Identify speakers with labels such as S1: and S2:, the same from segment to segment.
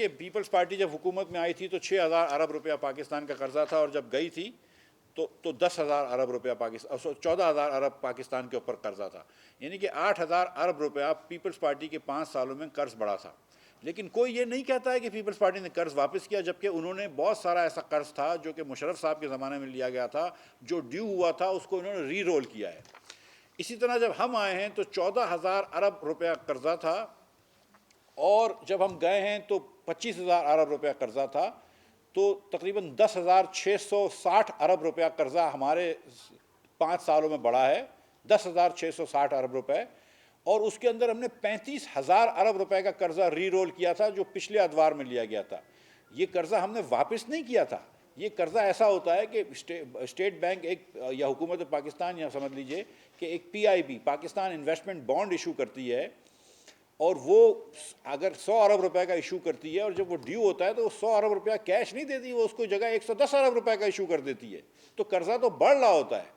S1: دیکھیے Peoples party جب حکومت میں آئی تھی تو 6,000 ارب روپیہ پاکستان کا قرضہ تھا، اور جب گئی تھی تو 10,000 ارب روپیہ 14,000 ارب پاکستان کے اوپر قرضہ تھا، یعنی کہ 8,000 ارب روپیہ پیپلز پارٹی کے 5 سالوں میں قرض بڑھا تھا۔ لیکن کوئی یہ نہیں کہتا ہے کہ پیپلز پارٹی نے قرض واپس کیا، جبکہ انہوں نے بہت سارا ایسا قرض تھا جو کہ مشرف صاحب کے زمانے میں لیا گیا تھا، جو ڈیو ہوا تھا، اس کو انہوں نے ری رول کیا ہے۔ اسی طرح جب ہم آئے ہیں تو 14,000 ارب روپیہ قرضہ تھا، اور جب ہم گئے ہیں تو 25,000 ارب روپیہ قرضہ تھا، تو تقریباً 10,660 ارب روپیہ قرضہ ہمارے 5 سالوں میں بڑھا ہے، 10,660 ارب روپے، اور اس کے اندر ہم نے 35,000 ارب روپے کا قرضہ ری رول کیا تھا جو پچھلے ادوار میں لیا گیا تھا۔ یہ قرضہ ہم نے واپس نہیں کیا تھا، یہ قرضہ ایسا ہوتا ہے کہ اسٹیٹ بینک یا حکومت پاکستان، یا سمجھ لیجئے کہ ایک PIB Pakistan investment bond issue کرتی ہے، اور وہ اگر 100 ارب روپے کا ایشو کرتی ہے، اور جب وہ ڈیو ہوتا ہے تو وہ 100 ارب روپیہ کیش نہیں دیتی، وہ اس کو جگہ 110 ارب روپے کا ایشو کر دیتی ہے، تو قرضہ تو بڑھ رہا ہوتا ہے۔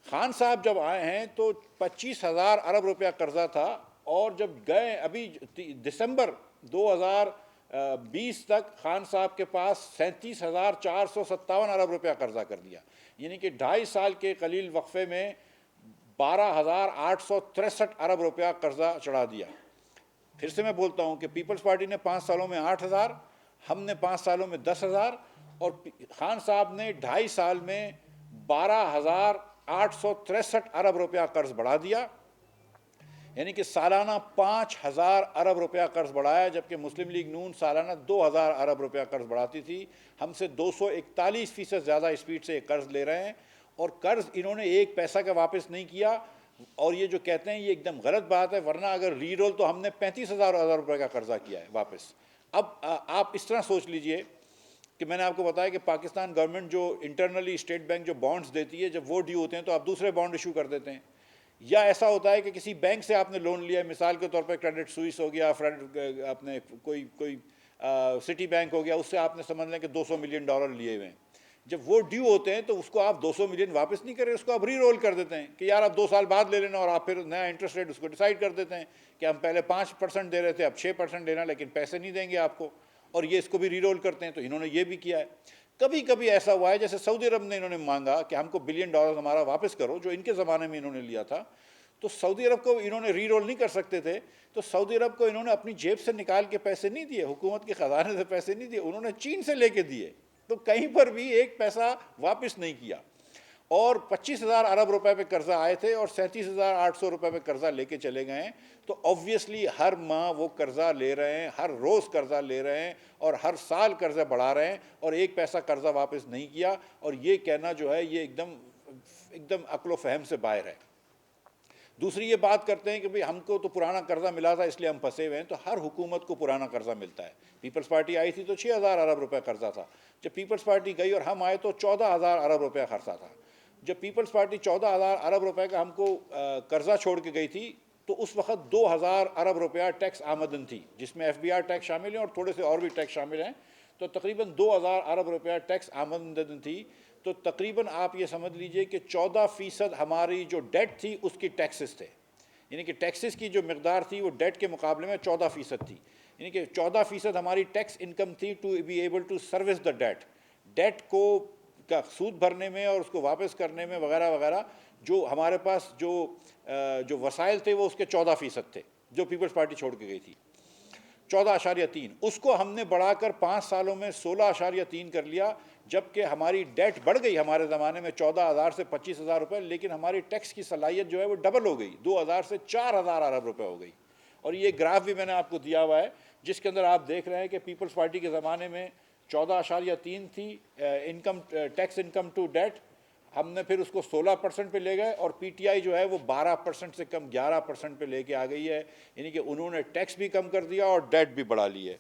S1: خان صاحب جب آئے ہیں تو 25,000 ارب روپیہ قرضہ تھا، اور جب گئے ابھی دسمبر 2020 تک خان صاحب کے پاس 37,457 ارب روپیہ قرضہ کر دیا، یعنی کہ 2.5 سال کے قلیل وقفے میں 12,863 ارب روپیہ قرضہ چڑھا دیا۔ پھر سے میں بولتا ہوں کہ پیپلز پارٹی نے 5 سالوں میں 8,000، ہم نے 5 سالوں میں 10,000، اور خان صاحب نے 2.5 سال میں 12,863 ارب روپیہ قرض بڑھا دیا، یعنی کہ سالانہ 5,000 ارب روپیہ قرض بڑھایا، جبکہ مسلم لیگ نون سالانہ 2,000 ارب روپیہ قرض بڑھاتی تھی۔ ہم سے 241% زیادہ اسپیڈ سے قرض لے رہے ہیں، اور قرض انہوں نے ایک پیسہ کا واپس نہیں کیا، اور یہ جو کہتے ہیں یہ ایک دم غلط بات ہے، ورنہ اگر ری رول تو ہم نے 35,000 ارب روپے کا قرضہ کیا ہے واپس۔ اب آپ اس طرح سوچ لیجئے کہ میں نے آپ کو بتایا کہ پاکستان گورنمنٹ جو انٹرنلی اسٹیٹ بینک جو بانڈز دیتی ہے، جب وہ ڈیو ہوتے ہیں تو آپ دوسرے بانڈ ایشو کر دیتے ہیں، یا ایسا ہوتا ہے کہ کسی بینک سے آپ نے لون لیا ہے، مثال کے طور پہ کریڈٹ سوئس ہو گیا، آپ نے کوئی سٹی بینک ہو گیا، اس سے آپ نے سمجھ لیں کہ $200 ملین لیے ہوئے ہیں، جب وہ ڈیو ہوتے ہیں تو اس کو آپ 200 ملین واپس نہیں کریں، اس کو آپ ری رول کر دیتے ہیں کہ یار آپ 2 سال بعد لے لینا، اور آپ پھر نیا انٹرسٹ ریٹ اس کو ڈیسائیڈ کر دیتے ہیں کہ ہم پہلے 5% دے رہے تھے، اب 6% دینا، لیکن پیسے نہیں دیں گے آپ کو، اور یہ اس کو بھی ری رول کرتے ہیں۔ تو انہوں نے یہ بھی کیا ہے۔ کبھی کبھی ایسا ہوا ہے جیسے سعودی عرب نے انہوں نے مانگا کہ ہم کو $1 بلین ہمارا واپس کرو، جو ان کے زمانے میں انہوں نے لیا تھا، تو سعودی عرب کو انہوں نے ری رول نہیں کر سکتے تھے، تو سعودی عرب کو انہوں نے اپنی جیب سے نکال کے پیسے نہیں دیے، حکومت کے خزانے سے پیسے نہیں دیے، انہوں نے چین سے لے کے دیے، تو کہیں پر بھی ایک پیسہ واپس نہیں کیا۔ اور 25,000 ارب روپے پہ قرضہ آئے تھے، اور 37,800 روپے پہ قرضہ لے کے چلے گئے ہیں، تو آبویسلی ہر ماہ وہ قرضہ لے رہے ہیں، ہر روز قرضہ لے رہے ہیں، اور ہر سال قرضہ بڑھا رہے ہیں، اور ایک پیسہ قرضہ واپس نہیں کیا، اور یہ کہنا جو ہے یہ ایک دم عقل و فہم سے باہر ہے۔ دوسری یہ بات کرتے ہیں کہ بھئی ہم کو تو پرانا قرضہ ملا تھا اس لیے ہم پھنسے ہوئے ہیں، تو ہر حکومت کو پرانا قرضہ ملتا ہے۔ پیپلز پارٹی آئی تھی تو 6,000 ارب روپے قرضہ تھا، جب پیپلز پارٹی گئی اور ہم آئے تو 14,000 ارب روپے قرضہ تھا۔ جب پیپلز پارٹی 14,000 ارب روپے کا ہم کو قرضہ چھوڑ کے گئی تھی تو اس وقت 2,000 ارب روپیہ ٹیکس آمدن تھی، جس میں FBR ٹیکس شامل ہیں اور تھوڑے سے اور بھی ٹیکس شامل ہیں، تو تقریباً 2,000 ارب روپیہ ٹیکس آمدن تھی، تو تقریباً آپ یہ سمجھ لیجئے کہ 14% ہماری جو ڈیٹ تھی اس کی ٹیکسز تھے، یعنی کہ ٹیکسز کی جو مقدار تھی وہ ڈیٹ کے مقابلے میں 14% تھی، یعنی کہ 14% ہماری ٹیکس انکم تھی to be able to service the debt کو کا سود بھرنے میں اور اس کو واپس کرنے میں وغیرہ وغیرہ، جو ہمارے پاس جو وسائل تھے وہ اس کے 14% تھے جو پیپلز پارٹی چھوڑ کے گئی تھی، 14.3، اس کو ہم نے بڑھا کر 5 سالوں میں 16.3 کر لیا، جبکہ ہماری ڈیٹ بڑھ گئی ہمارے زمانے میں 14,000 سے 25,000 روپے، لیکن ہماری ٹیکس کی صلاحیت جو ہے وہ ڈبل ہو گئی، 2,000 سے 4,000 ارب روپے ہو گئی۔ اور یہ گراف بھی میں نے آپ کو دیا ہوا ہے جس کے اندر آپ دیکھ رہے ہیں کہ پیپلز پارٹی کے زمانے میں 14.3 تھی ٹیکس انکم ٹو ڈیٹ، ہم نے پھر اس کو 16% پہ لے گئے، اور PTI جو ہے وہ 12% سے کم 11% پہ لے کے آ گئی ہے، یعنی کہ انہوں نے ٹیکس بھی کم کر دیا اور ڈیٹ بھی بڑھا لی ہے،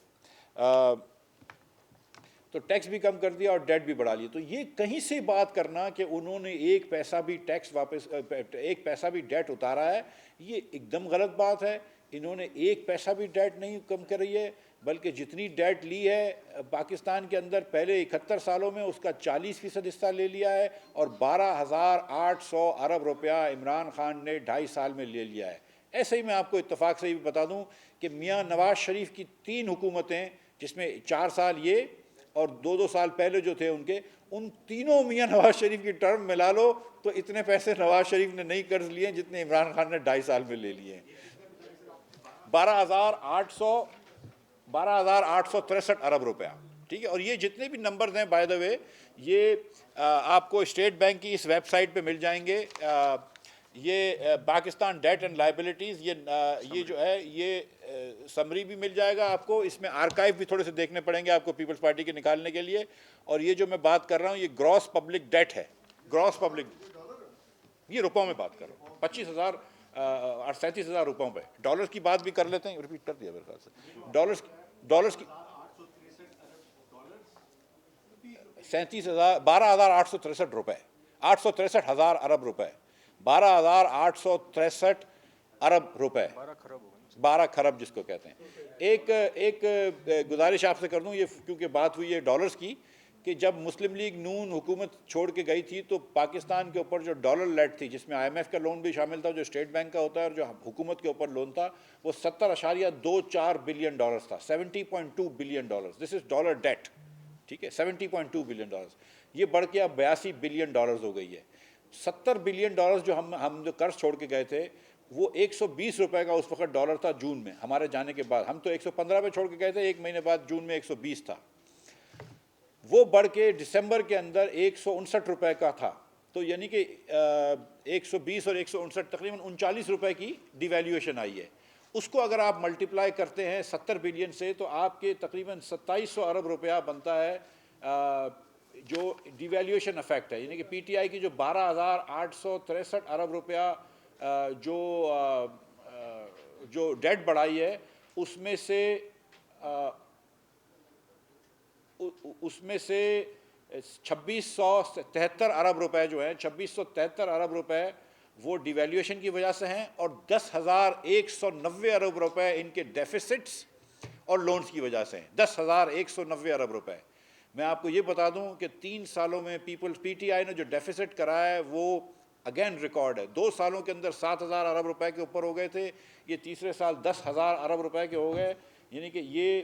S1: تو ٹیکس بھی کم کر دیا اور ڈیٹ بھی بڑھا لی۔ تو یہ کہیں سے بات کرنا کہ انہوں نے ایک پیسہ بھی ٹیکس واپس ایک پیسہ بھی ڈیٹ اتارا ہے، یہ ایک دم غلط بات ہے۔ انہوں نے ایک پیسہ بھی ڈیٹ نہیں کم کری ہے، بلکہ جتنی ڈیٹ لی ہے پاکستان کے اندر پہلے 71 سالوں میں اس کا 40% حصہ لے لیا ہے، اور 12,800 ارب روپیہ عمران خان نے 2.5 سال میں لے لیا ہے۔ ایسے ہی میں آپ کو اتفاق سے بھی بتا دوں کہ میاں نواز شریف کی 3 حکومتیں جس میں 4 سال یہ اور 2 سال پہلے جو تھے ان کے، ان تینوں میاں نواز شریف کی ٹرم ملا لو تو اتنے پیسے نواز شریف نے نہیں قرض لیے جتنے عمران خان نے 2.5 سال میں لے لیے ہیں. 12,863 ارب روپیہ. ٹھیک ہے. اور یہ جتنے بھی نمبرز ہیں بائی دا وے یہ آپ کو اسٹیٹ بینک کی اس ویب سائٹ پہ مل جائیں گے. یہ پاکستان ڈیٹ اینڈ لائبلٹیز، یہ جو ہے یہ سمری بھی مل جائے گا آپ کو. اس میں آرکائیو بھی تھوڑے سے دیکھنے پڑیں گے آپ کو پیپلز پارٹی کے نکالنے کے لیے. اور یہ جو میں بات کر رہا ہوں یہ گراس پبلک ڈیٹ ہے. گراس پبلک، یہ روپوں میں بات کر رہا ہوں، 25,000 اور 37,000 روپوں پہ. ڈالرز کی بات بھی کر لیتے ہیں، ریپیٹ کر دیا میرے خیال سے. ڈالرز کی 12,863 روپے، 863,000 ارب روپے، 12,863 ارب روپے، 12 کھرب جس کو کہتے ہیں. ایک گزارش آپ سے کر دوں، یہ کیونکہ بات ہوئی ہے ڈالرز کی، کہ جب مسلم لیگ نون حکومت چھوڑ کے گئی تھی تو پاکستان کے اوپر جو ڈالر لیٹ تھی، جس میں IMF کا لون بھی شامل تھا جو اسٹیٹ بینک کا ہوتا ہے، اور جو حکومت کے اوپر لون تھا وہ 70.24 بلین ڈالرز تھا. 70.2 billion dollars, this is dollar debt. ٹھیک ہے. 70.2 بلین ڈالرز، یہ بڑھ کے اب 82 بلین ڈالرز ہو گئی ہے. 70 بلین ڈالرز جو ہم جو قرض چھوڑ کے گئے تھے وہ 120 روپے کا اس وقت ڈالر تھا جون میں ہمارے جانے کے بعد. ہم تو 115 پہ چھوڑ کے گئے تھے، ایک مہینے بعد جون میں 120 تھا. وہ بڑھ کے دسمبر کے اندر 159 روپے کا تھا. تو یعنی کہ 120 اور 159 تقریباً 39 روپے کی ڈی ویلیویشن آئی ہے. اس کو اگر آپ ملٹیپلائی کرتے ہیں 70 بلین سے تو آپ کے تقریباً 2700 ارب روپیہ بنتا ہے جو ڈی ویلیویشن افیکٹ ہے. یعنی کہ پی ٹی آئی کی جو 12,863 ارب روپیہ جو ڈیٹ بڑھائی ہے اس میں سے 2673 ارب روپے جو ہیں، 2673 ارب روپے وہ ڈی ویلیویشن کی وجہ سے ہیں، اور 10,190 ارب روپے ان کے ڈیفیسٹس اور لونز کی وجہ سے ہیں. 10,190 ارب روپے. میں آپ کو یہ بتا دوں کہ 3 سالوں میں پی ٹی آئی نے جو ڈیفیسٹ کرا ہے وہ اگین ریکارڈ ہے. 2 سالوں کے اندر 7,000 ارب روپے کے اوپر ہو گئے تھے، یہ تیسرے سال 10,000 ارب روپے کے ہو گئے. یعنی کہ یہ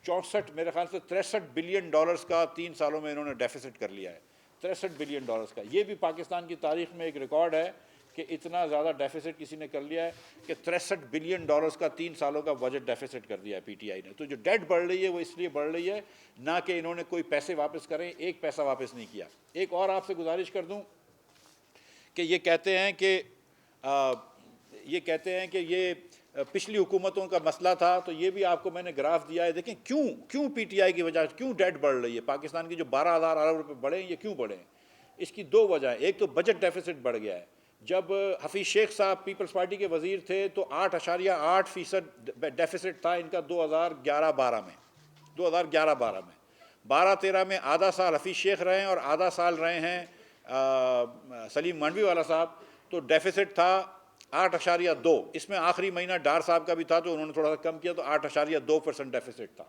S1: 64 میرے خیال سے 63 بلین ڈالرز کا 3 سالوں میں انہوں نے ڈیفیسٹ کر لیا ہے. 63 بلین ڈالرز کا. یہ بھی پاکستان کی تاریخ میں ایک ریکارڈ ہے کہ اتنا زیادہ ڈیفیسٹ کسی نے کر لیا ہے کہ 63 بلین ڈالرز کا 3 سالوں کا بجٹ ڈیفیسٹ کر دیا ہے پی ٹی آئی نے. تو جو ڈیٹ بڑھ رہی ہے وہ اس لیے بڑھ رہی ہے نہ کہ انہوں نے کوئی پیسے واپس کریں. ایک پیسہ واپس نہیں کیا. ایک اور آپ سے گزارش کر دوں کہ یہ کہتے ہیں کہ یہ پچھلی حکومتوں کا مسئلہ تھا. تو یہ بھی آپ کو میں نے گراف دیا ہے. دیکھیں کیوں پی ٹی آئی کی وجہ کیوں ڈیٹ بڑھ رہی ہے. پاکستان کی جو 12,000 ارب روپے بڑھے ہیں یہ کیوں بڑھے ہیں. اس کی 2 وجہیں. ایک تو بجٹ ڈیفیسٹ بڑھ گیا ہے. جب حفیظ شیخ صاحب پیپلز پارٹی کے وزیر تھے تو 8.8% ڈیفیسٹ تھا ان کا 2011-12 میں. 2011-12 میں 12-13 میں آدھا سال حفیظ شیخ رہے ہیں اور آدھا سال رہے ہیں سلیم مانڈوی والا صاحب. تو ڈیفیسٹ تھا 8.2. اس میں آخری مہینہ ڈار صاحب کا بھی تھا تو انہوں نے تھوڑا سا کم کیا تو 8.2% ڈیفیسٹ تھا.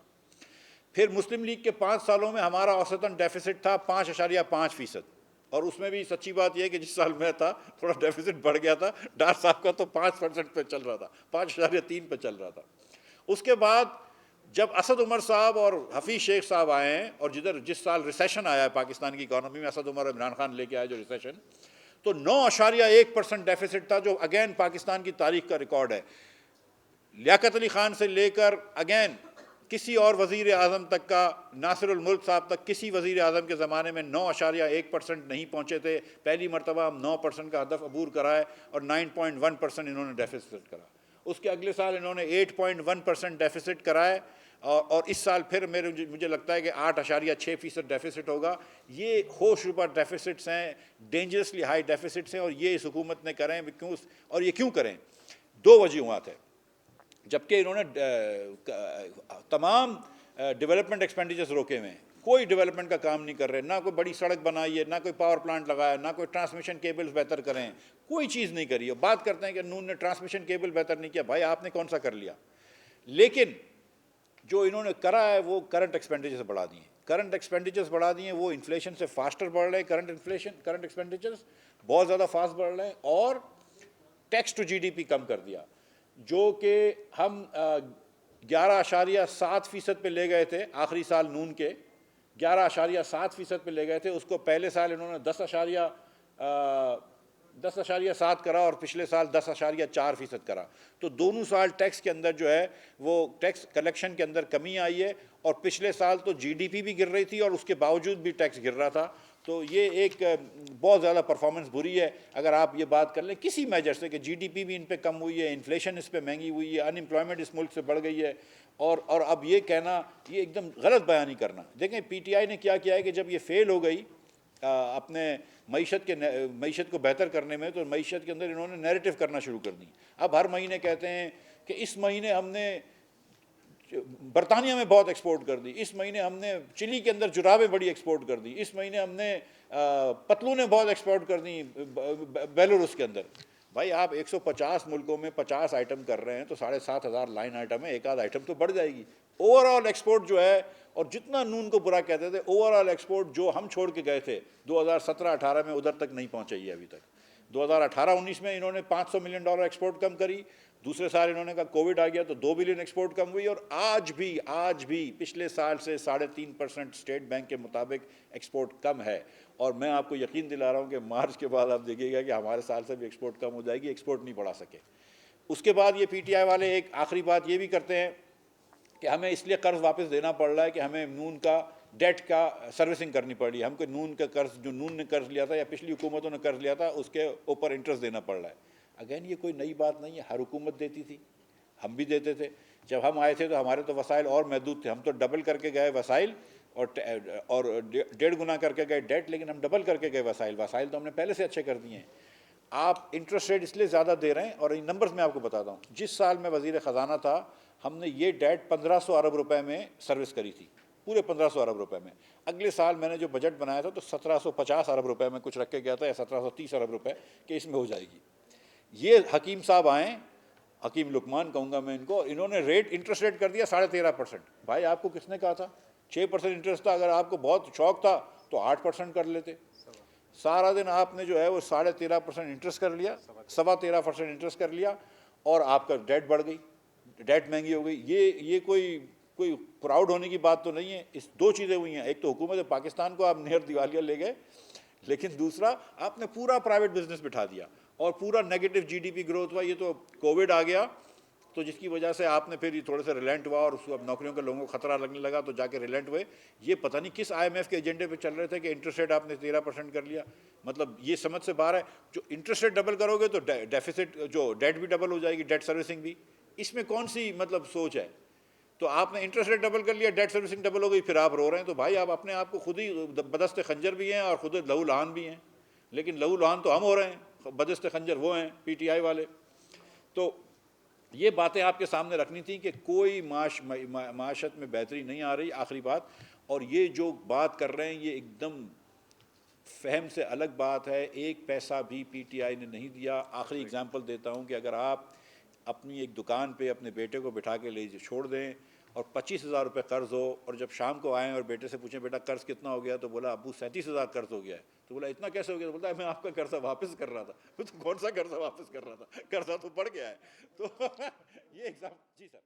S1: پھر مسلم لیگ کے 5 سالوں میں ہمارا اوسطاً ڈیفیسٹ تھا 5.5%. اور اس میں بھی سچی بات یہ ہے کہ جس سال میں تھا تھوڑا ڈیفیسٹ بڑھ گیا تھا. ڈار صاحب کا تو 5% پہ چل رہا تھا، 5.3 پہ چل رہا تھا. اس کے بعد جب اسد عمر صاحب اور حفیظ شیخ صاحب آئے ہیں اور جس سال ریسیشن آیا ہے پاکستان کی اکانومی میں، اسد عمر اور عمران خان لے کے آئے جو ریسیشن، تو 9.1% ڈیفیسٹ تھا جو اگین پاکستان کی تاریخ کا ریکارڈ ہے. لیاقت علی خان سے لے کر اگین کسی اور وزیر اعظم تک کا، ناصر الملک صاحب تک، کسی وزیر اعظم کے زمانے میں 9.1% نہیں پہنچے تھے. پہلی مرتبہ ہم 9% کا ہدف عبور کرا ہے اور 9.1% انہوں نے ڈیفیسٹ کرا. اس کے اگلے سال انہوں نے 8.1% ڈیفیسٹ کرا ہے اور اس سال پھر مجھے لگتا ہے کہ 8.6% ڈیفیسٹ ہوگا. یہ ہوش ربا ڈیفیسٹس ہیں، ڈینجرسلی ہائی ڈیفیسٹس ہیں، اور یہ اس حکومت نے کریں. اور یہ کیوں کریں؟ 2 وجوہات ہیں. جبکہ انہوں نے تمام ڈیولپمنٹ ایکسپینڈیچرز روکے ہوئے ہیں، کوئی ڈیولپمنٹ کا کام نہیں کر رہے. نہ کوئی بڑی سڑک بنائی ہے، نہ کوئی پاور پلانٹ لگایا، نہ کوئی ٹرانسمیشن کیبلز بہتر کریں، کوئی چیز نہیں کری. اور بات کرتے ہیں کہ نون نے ٹرانسمیشن کیبل بہتر نہیں کیا. بھائی آپ نے کون سا کر لیا؟ لیکن جو انہوں نے کرا ہے وہ کرنٹ ایکسپینڈیچرز بڑھا دیے. کرنٹ ایکسپینڈیچرز بڑھا دیے، وہ انفلیشن سے فاسٹر بڑھ رہے ہیں. کرنٹ ایکسپینڈیچرز بہت زیادہ فاسٹ بڑھ رہے ہیں. اور tax to G D P کم کر دیا، جو کہ ہم 11.7% پہ لے گئے تھے آخری سال نون کے، 11.7% پہ لے گئے تھے، اس کو پہلے سال انہوں نے 10.7 کرا اور پچھلے سال 10.4% کرا. تو دونوں سال ٹیکس کے اندر جو ہے وہ ٹیکس کلیکشن کے اندر کمی آئی ہے، اور پچھلے سال تو جی ڈی پی بھی گر رہی تھی اور اس کے باوجود بھی ٹیکس گر رہا تھا. تو یہ ایک بہت زیادہ پرفارمنس بری ہے. اگر آپ یہ بات کر لیں کسی میجر سے کہ جی ڈی پی بھی ان پہ کم ہوئی ہے، انفلیشن اس پہ مہنگی ہوئی ہے، ان امپلائمنٹ اس ملک سے بڑھ گئی ہے، اور اب یہ کہنا یہ ایک دم غلط بیانی کرنا. دیکھیں پی ٹی آئی نے کیا کیا ہے کہ جب یہ فیل ہو گئی اپنے معیشت کو بہتر کرنے میں، تو معیشت کے اندر انہوں نے نیریٹو کرنا شروع کر دی. اب ہر مہینے کہتے ہیں کہ اس مہینے ہم نے برطانیہ میں بہت ایکسپورٹ کر دی، اس مہینے ہم نے چلی کے اندر جرابیں بڑی ایکسپورٹ کر دی، اس مہینے ہم نے پتلونیں بہت ایکسپورٹ کر دی بیلاروس کے اندر. بھائی آپ 150 ملکوں میں 50 آئٹم کر رہے ہیں تو 7,500 لائن آئٹم ہے، ایک آدھ آئٹم تو بڑھ جائے گی. اوور آل ایکسپورٹ جو ہے، اور جتنا نون کو برا کہتے تھے، اوور آل ایکسپورٹ جو ہم چھوڑ کے گئے تھے 2017-18 میں ادھر تک نہیں پہنچی ہے ابھی تک. 2018-19 میں انہوں نے $500 ملین ایکسپورٹ کم کری، دوسرے سال انہوں نے کہا کووڈ آ گیا تو 2 بلین ایکسپورٹ کم ہوئی، اور آج بھی پچھلے سال سے 3.5% اسٹیٹ بینک کے مطابق ایکسپورٹ کم ہے. اور میں آپ کو یقین دلا رہا ہوں کہ مارچ کے بعد آپ دیکھیے گا کہ ہمارے سال سے بھی ایکسپورٹ کم ہو جائے گی، ایکسپورٹ نہیں بڑھا سکے. اس کے بعد یہ پی ٹی آئی والے ایک آخری بات یہ بھی کرتے ہیں کہ ہمیں اس لیے قرض واپس دینا پڑ رہا ہے کہ ہمیں نون کا ڈیٹ کا سروسنگ کرنی پڑی ہے، ہم کو نون کا قرض جو نون نے قرض لیا تھا یا پچھلی حکومتوں نے قرض لیا تھا اس کے اوپر انٹرسٹ دینا پڑ رہا ہے. اگین یہ کوئی نئی بات نہیں ہے، ہر حکومت دیتی تھی، ہم بھی دیتے تھے. جب ہم آئے تھے تو ہمارے تو وسائل اور محدود تھے، ہم تو ڈبل کر کے گئے وسائل اور 1.5 گنا کر کے گئے ڈیٹ، لیکن ہم ڈبل کر کے گئے وسائل تو ہم نے پہلے سے اچھے کر دیے ہیں. آپ انٹرسٹ ریٹ اس لیے زیادہ دے رہے ہیں، اور ان نمبرز میں آپ کو بتاتا ہوں. جس سال میں وزیر خزانہ تھا ہم نے یہ ڈیٹ 1500 ارب روپے میں سروس کری تھی، پورے 1500 ارب روپے میں. اگلے سال میں نے جو بجٹ بنایا تھا تو 1750 ارب روپے میں کچھ رکھ کے گیا تھا، یا 1730 ارب روپے کہ اس میں ہو جائے گی. یہ حکیم صاحب آئیں، حکیم لقمان کہوں گا میں ان کو، انہوں نے انٹرسٹ ریٹ کر دیا 13.5%. بھائی آپ کو کس نے کہا تھا 6% انٹرسٹ تھا؟ اگر آپ کو بہت شوق تھا تو 8% کر لیتے. سارا دن آپ نے جو ہے وہ 13.5% انٹرسٹ کر لیا، 13.25% انٹرسٹ کر لیا، اور آپ کا ڈیٹ بڑھ گئی، ڈیٹ مہنگی ہو گئی. یہ کوئی پراؤڈ ہونے کی بات تو نہیں ہے. اس دو چیزیں ہوئی ہیں، ایک تو حکومت پاکستان کو آپ نہر دیوالیہ لے گئے، لیکن دوسرا آپ نے پورا پرائیویٹ بزنس بٹھا دیا اور پورا negative G D P growth ہوا. یہ تو کووڈ آ گیا تو جس کی وجہ سے آپ نے پھر یہ تھوڑے سے ریلینٹ ہوا، اور اس کو اب نوکریوں کے لوگوں کو خطرہ لگنے لگا تو جا کے ریلینٹ ہوئے. یہ پتہ نہیں کس آئی ایم ایف کے ایجنڈے پہ چل رہے تھے کہ انٹرسٹ ریٹ آپ نے 13% کر لیا. مطلب یہ سمجھ سے باہر ہے. جو انٹرسٹ ریٹ ڈبل کرو گے تو ڈیفیسٹ جو ڈیٹ بھی ڈبل ہو جائے گی، ڈیٹ سروسنگ بھی. اس میں کون سی مطلب سوچ ہے؟ تو آپ نے انٹرسٹ ریٹ ڈبل کر لیا، ڈیٹ سروسنگ ڈبل ہو گئی، پھر آپ رو رہے ہیں. تو بھائی آپ اپنے آپ کو خود ہی بدست خنجر بھی ہیں اور خود لہو لہان بھی ہیں. لیکن لہو لہان تو ہم ہو رہے ہیں، بدست خنجر وہ ہیں پی ٹی آئی والے. تو یہ باتیں آپ کے سامنے رکھنی تھیں کہ کوئی معاشت میں بہتری نہیں آ رہی. آخری بات، اور یہ جو بات کر رہے ہیں یہ ایک دم فہم سے الگ بات ہے. 1 پیسہ بھی پی ٹی آئی نے نہیں دیا. آخری اگزامپل دیتا ہوں کہ اگر آپ اپنی ایک دکان پہ اپنے بیٹے کو بٹھا کے لے چھوڑ دیں اور 25,000 روپے قرض ہو، اور جب شام کو آئیں اور بیٹے سے پوچھیں بیٹا قرض کتنا ہو گیا، تو بولا ابو 37,000 قرض ہو گیا ہے. تو بولا اتنا کیسے ہو گیا؟ تو بولتا ہے میں آپ کا قرضہ واپس کر رہا تھا. تو کون سا قرضہ واپس کر رہا تھا؟ قرضہ تو بڑھ گیا ہے. تو یہ ایگزام. جی سر.